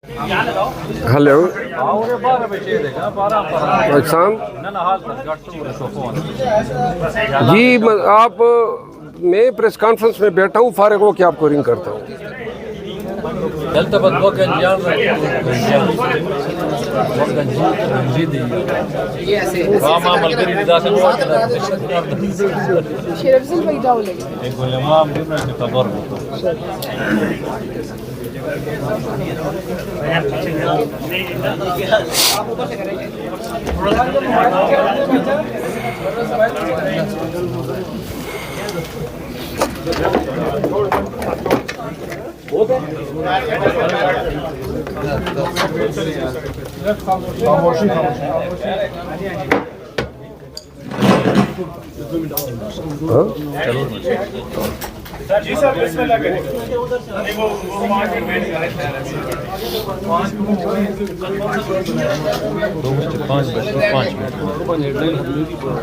Hello جی آپ میں press conference میں بیٹھا ہوں، فارغ ہو کے آپ کو رنگ کرتا ہوں.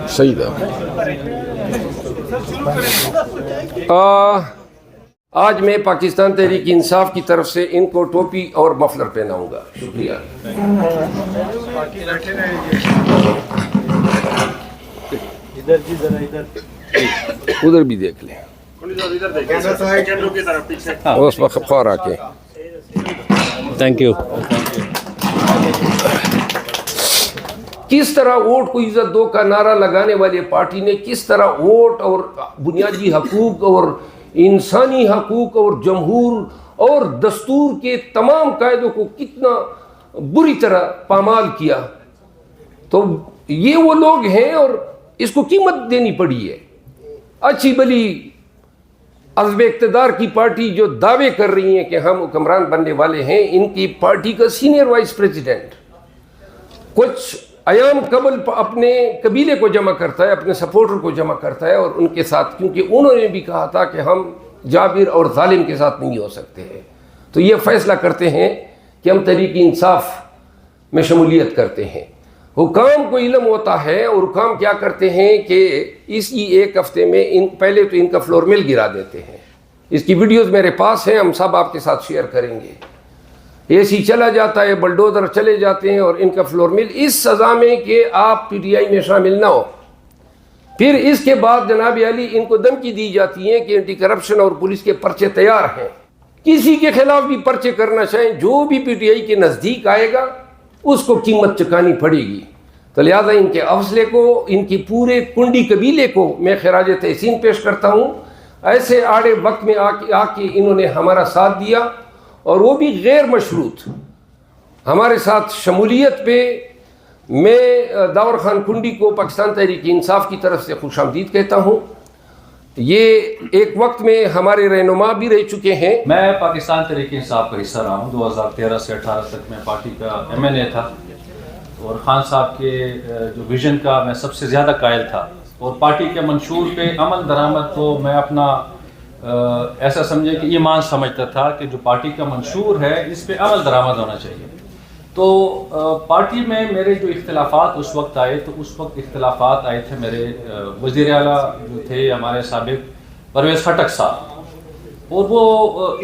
صحیح تھا. آج میں پاکستان تحریک انصاف کی طرف سے ان کو ٹوپی اور مفلر پہناؤں گا. شکریہ. ادھر بھی دیکھ لیں اس وقت خور آ کے. Thank you. کس طرح ووٹ کو عزت دو کا نعرہ لگانے والی پارٹی نے کس طرح ووٹ اور بنیادی حقوق اور انسانی حقوق اور جمہور اور دستور کے تمام قاعدوں کو کتنا بری طرح پامال کیا. تو یہ وہ لوگ ہیں اور اس کو قیمت دینی پڑی ہے. اچھی بلی عزم اقتدار کی پارٹی جو دعوے کر رہی ہیں کہ ہم حکمران بننے والے ہیں، ان کی پارٹی کا سینئر وائس پریزیڈنٹ کچھ ایام قبل اپنے قبیلے کو جمع کرتا ہے، اپنے سپورٹر کو جمع کرتا ہے اور ان کے ساتھ، کیونکہ انہوں نے بھی کہا تھا کہ ہم جابر اور ظالم کے ساتھ نہیں ہو سکتے ہیں، تو یہ فیصلہ کرتے ہیں کہ ہم تحریک انصاف میں شمولیت کرتے ہیں. حکام کو علم ہوتا ہے اور حکام کیا کرتے ہیں کہ اسی ایک ہفتے میں پہلے تو ان کا فلور مل گرا دیتے ہیں. اس کی ویڈیوز میرے پاس ہیں، ہم سب آپ کے ساتھ شیئر کریں گے. اے سی چلا جاتا ہے، بلڈوزر چلے جاتے ہیں اور ان کا فلور مل، اس سزا میں کہ آپ پی ٹی آئی میں شامل نہ ہو. پھر اس کے بعد جناب علی ان کو دھمکی دی جاتی ہے کہ اینٹی کرپشن اور پولیس کے پرچے تیار ہیں، کسی کے خلاف بھی پرچے کرنا چاہیں، جو بھی پی ٹی آئی کے نزدیک آئے گا اس کو قیمت چکانی پڑے گی. تو لہٰذا ان کے حوصلے کو، ان کی پورے کنڈی قبیلے کو میں خراج تحسین پیش کرتا ہوں. ایسے آڑے وقت میں آ کے انہوں نے ہمارا ساتھ دیا اور وہ بھی غیر مشروط ہمارے ساتھ شمولیت پہ. میں داور خان کنڈی کو پاکستان تحریک انصاف کی طرف سے خوش آمدید کہتا ہوں. یہ ایک وقت میں ہمارے رہنما بھی رہ چکے ہیں. میں پاکستان تحریک انصاف کا حصہ رہا ہوں. 2013 سے 18 تک میں پارٹی کا MNA تھا اور خان صاحب کے جو ویژن کا میں سب سے زیادہ قائل تھا اور پارٹی کے منشور پہ عمل درآمد کو میں اپنا ایسا سمجھے کہ ایمان سمجھتا تھا کہ جو پارٹی کا منشور ہے اس پہ عمل درآمد ہونا چاہیے. تو پارٹی میں میرے جو اختلافات اس وقت آئے، تو اس وقت اختلافات آئے تھے میرے وزیر اعلیٰ جو تھے ہمارے سابق پرویز خٹک صاحب، اور وہ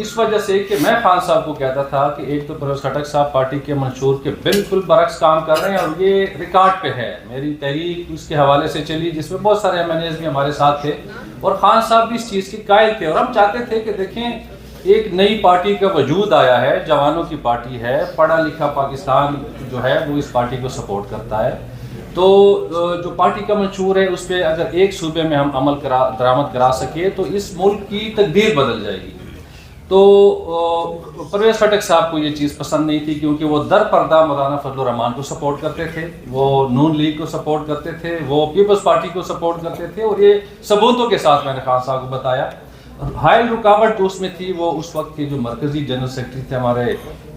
اس وجہ سے کہ میں خان صاحب کو کہتا تھا کہ ایک تو پرویز خٹک صاحب پارٹی کے منشور کے بالکل برعکس کام کر رہے ہیں اور یہ ریکارڈ پہ ہے، میری تحریک اس کے حوالے سے چلی جس میں بہت سارے MNAs بھی ہمارے ساتھ تھے اور خان صاحب بھی اس چیز کے قائل تھے. اور ہم چاہتے تھے کہ دیکھیں ایک نئی پارٹی کا وجود آیا ہے، جوانوں کی پارٹی ہے، پڑھا لکھا پاکستان جو ہے وہ اس پارٹی کو سپورٹ کرتا ہے. تو جو پارٹی کا منشور ہے اس پہ اگر ایک صوبے میں ہم عمل درآمد کرا سکے تو اس ملک کی تقدیر بدل جائے گی. تو پرویز خٹک صاحب کو یہ چیز پسند نہیں تھی کیونکہ وہ در پردہ مولانا فضل الرحمان کو سپورٹ کرتے تھے، وہ نون لیگ کو سپورٹ کرتے تھے، وہ پیپلز پارٹی کو سپورٹ کرتے تھے، اور یہ ثبوتوں کے ساتھ میں نے خان صاحب کو بتایا. حائل رکاوٹ جو اس میں تھی وہ اس وقت کے جو مرکزی جنرل سیکرٹری تھے ہمارے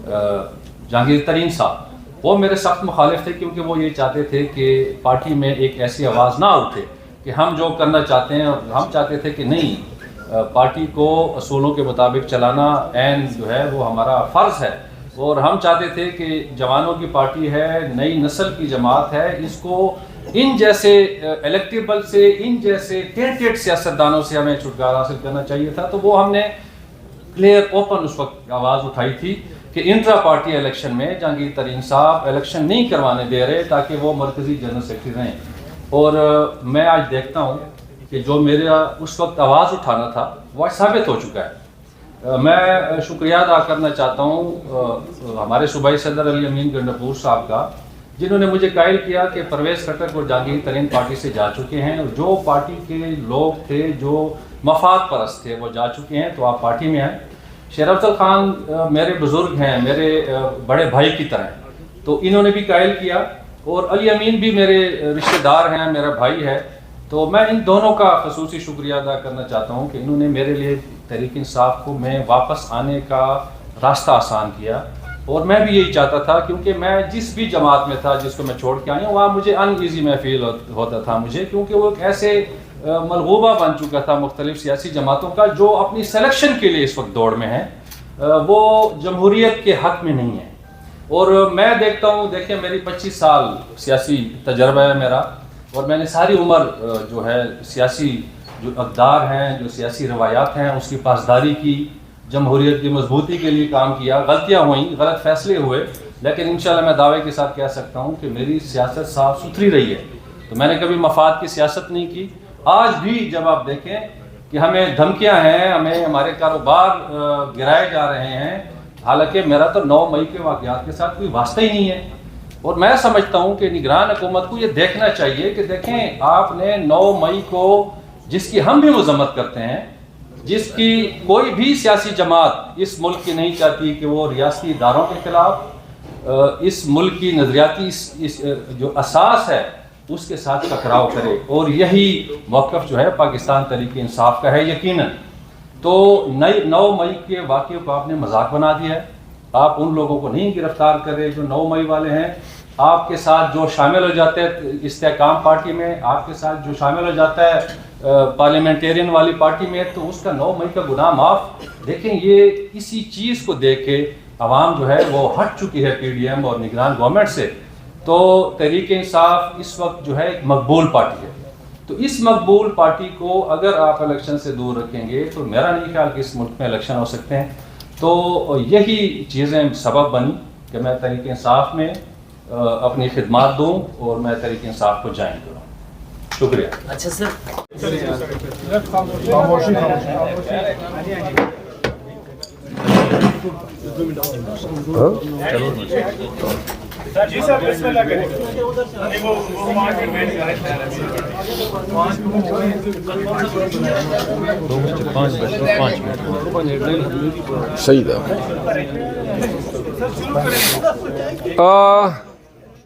جہانگیر ترین صاحب، وہ میرے سخت مخالف تھے کیونکہ وہ یہ چاہتے تھے کہ پارٹی میں ایک ایسی آواز نہ اٹھے کہ ہم جو کرنا چاہتے ہیں، اور ہم چاہتے تھے کہ نہیں، پارٹی کو اصولوں کے مطابق چلانا عین جو ہے وہ ہمارا فرض ہے. اور ہم چاہتے تھے کہ جوانوں کی پارٹی ہے، نئی نسل کی جماعت ہے، اس کو ان جیسے الیکٹیبل سے، ان جیسے ٹینٹیڈ سیاستدانوں سے ہمیں چھٹکارا حاصل کرنا چاہیے تھا. تو وہ ہم نے کلیئر اوپن اس وقت آواز اٹھائی تھی کہ انٹرا پارٹی الیکشن میں جہانگیر ترین صاحب الیکشن نہیں کروانے دے رہے تاکہ وہ مرکزی جنرل سیکرٹری رہیں. اور میں آج دیکھتا ہوں کہ جو میرا اس وقت آواز اٹھانا تھا وہ ثابت ہو چکا ہے. میں شکریہ ادا کرنا چاہتا ہوں ہمارے صوبائی صدر علی امین گنڈپور صاحب کا، جنہوں نے مجھے قائل کیا کہ پرویز خٹک اور جہانگیر ترین پارٹی سے جا چکے ہیں، اور جو پارٹی کے لوگ تھے جو مفاد پرست تھے وہ جا چکے ہیں، تو آپ پارٹی میں آئیں. شیر افضل خان میرے بزرگ ہیں، میرے بڑے بھائی کی طرح ہیں، تو انہوں نے بھی قائل کیا، اور علی امین بھی میرے رشتہ دار ہیں، میرا بھائی ہے. تو میں ان دونوں کا خصوصی شکریہ ادا کرنا چاہتا ہوں کہ انہوں نے میرے لیے تحریک انصاف کو میں واپس آنے کا راستہ آسان کیا. اور میں بھی یہی چاہتا تھا، کیونکہ میں جس بھی جماعت میں تھا جس کو میں چھوڑ کے آئی ہوں، وہاں مجھے ان ایزی میں فیل ہوتا تھا مجھے، کیونکہ وہ ایک ایسے ملغوبہ بن چکا تھا مختلف سیاسی جماعتوں کا جو اپنی سلیکشن کے لیے اس وقت دوڑ میں ہیں، وہ جمہوریت کے حق میں نہیں ہے. اور میں دیکھتا ہوں، دیکھیں میری 25 سال سیاسی تجربہ ہے میرا، اور میں نے ساری عمر جو ہے سیاسی جو اقدار ہیں، جو سیاسی روایات ہیں، اس کی پاسداری کی، جمہوریت کی مضبوطی کے لیے کام کیا. غلطیاں ہوئیں، غلط فیصلے ہوئے، لیکن انشاءاللہ میں دعوے کے ساتھ کہہ سکتا ہوں کہ میری سیاست صاف ستھری رہی ہے. تو میں نے کبھی مفاد کی سیاست نہیں کی. آج بھی جب آپ دیکھیں کہ ہمیں دھمکیاں ہیں، ہمیں ہمارے کاروبار گرائے جا رہے ہیں، حالانکہ میرا تو 9 مئی کے واقعات کے ساتھ کوئی واسطہ ہی نہیں ہے. اور میں سمجھتا ہوں کہ نگران حکومت کو یہ دیکھنا چاہیے کہ دیکھیں آپ نے 9 مئی کو، جس کی ہم بھی مذمت کرتے ہیں، جس کی کوئی بھی سیاسی جماعت اس ملک کی نہیں چاہتی کہ وہ ریاستی اداروں کے خلاف اس ملک کی نظریاتی جو اساس ہے اس کے ساتھ ٹکراؤ کرے، اور یہی موقف جو ہے پاکستان تحریک انصاف کا ہے یقیناً. تو 9 مئی کے واقعے کو آپ نے مذاق بنا دیا ہے. آپ ان لوگوں کو نہیں گرفتار کرے جو 9 مئی والے ہیں. آپ کے ساتھ جو شامل ہو جاتے ہیں استحکام پارٹی میں، آپ کے ساتھ جو شامل ہو جاتا ہے پارلیمنٹیرین والی پارٹی میں، تو اس کا 9 مئی کا گناہ معاف. دیکھیں یہ اسی چیز کو دیکھ کے عوام جو ہے وہ ہٹ چکی ہے پی ڈی ایم اور نگران گورنمنٹ سے. تو تحریک انصاف اس وقت جو ہے ایک مقبول پارٹی ہے. تو اس مقبول پارٹی کو اگر آپ الیکشن سے دور رکھیں گے تو میرا نہیں خیال کہ اس ملک میں الیکشن ہو سکتے ہیں. تو یہی چیزیں سبب بنی کہ میں تحریک انصاف میں اپنی خدمات دوں اور میں تحریک انصاف کو جوائن کروں. شکریہ. اچھا سر، جی سر بسم اللہ کریں. صحیح تھا.